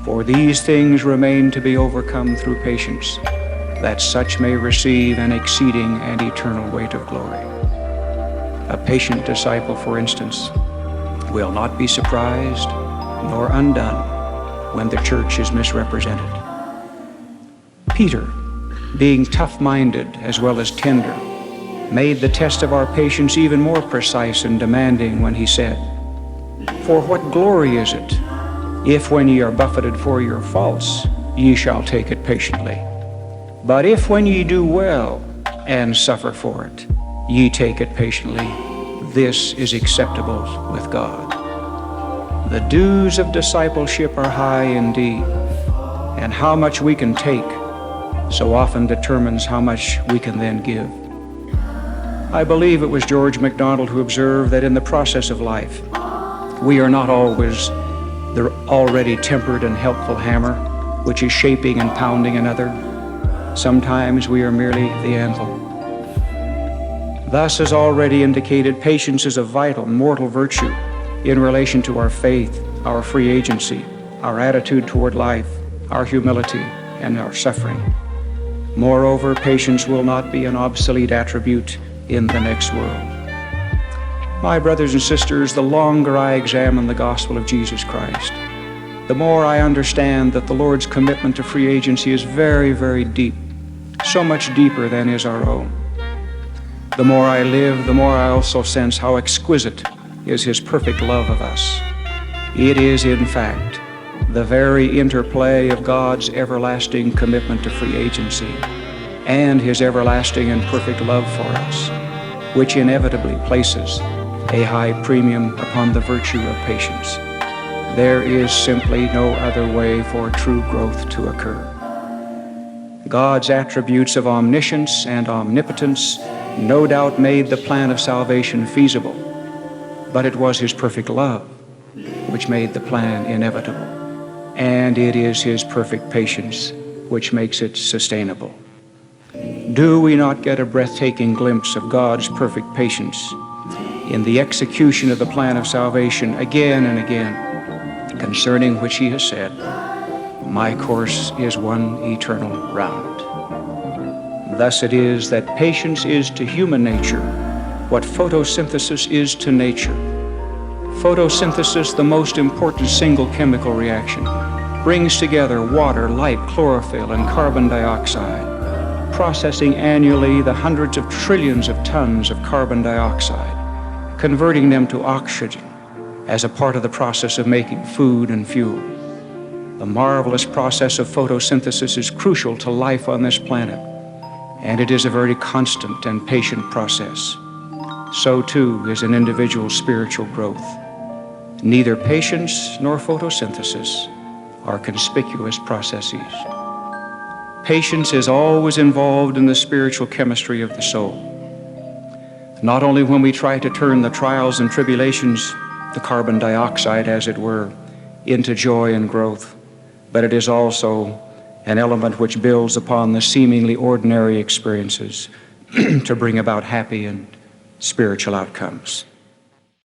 For these things remain to be overcome through patience, that such may receive an exceeding and eternal weight of glory. A patient disciple, for instance, will not be surprised nor undone when the church is misrepresented. Peter, being tough-minded as well as tender, made the test of our patience even more precise and demanding when he said, "For what glory is it, if when ye are buffeted for your faults, ye shall take it patiently? But if when ye do well and suffer for it, ye take it patiently, this is acceptable with God." The dues of discipleship are high indeed, and how much we can take so often determines how much we can then give. I believe it was George MacDonald who observed that in the process of life, we are not always the already tempered and helpful hammer which is shaping and pounding another. Sometimes we are merely the anvil. Thus, as already indicated, patience is a vital, mortal virtue in relation to our faith, our free agency, our attitude toward life, our humility, and our suffering. Moreover, patience will not be an obsolete attribute in the next world. My brothers and sisters, the longer I examine the gospel of Jesus Christ, the more I understand that the Lord's commitment to free agency is very, very deep, so much deeper than is our own. The more I live, the more I also sense how exquisite is His perfect love of us. It is, in fact, the very interplay of God's everlasting commitment to free agency and His everlasting and perfect love for us, which inevitably places a high premium upon the virtue of patience. There is simply no other way for true growth to occur. God's attributes of omniscience and omnipotence no doubt made the plan of salvation feasible, but it was His perfect love which made the plan inevitable, and it is His perfect patience which makes it sustainable. Do we not get a breathtaking glimpse of God's perfect patience in the execution of the plan of salvation again and again, concerning which He has said, "My course is one eternal round." Thus it is that patience is to human nature what photosynthesis is to nature. Photosynthesis, the most important single chemical reaction, brings together water, light, chlorophyll, and carbon dioxide, processing annually the hundreds of trillions of tons of carbon dioxide, converting them to oxygen as a part of the process of making food and fuel. The marvelous process of photosynthesis is crucial to life on this planet, and it is a very constant and patient process. So too is an individual's spiritual growth. Neither patience nor photosynthesis are conspicuous processes. Patience is always involved in the spiritual chemistry of the soul. Not only when we try to turn the trials and tribulations, the carbon dioxide as it were, into joy and growth, but it is also an element which builds upon the seemingly ordinary experiences to bring about happy and spiritual outcomes.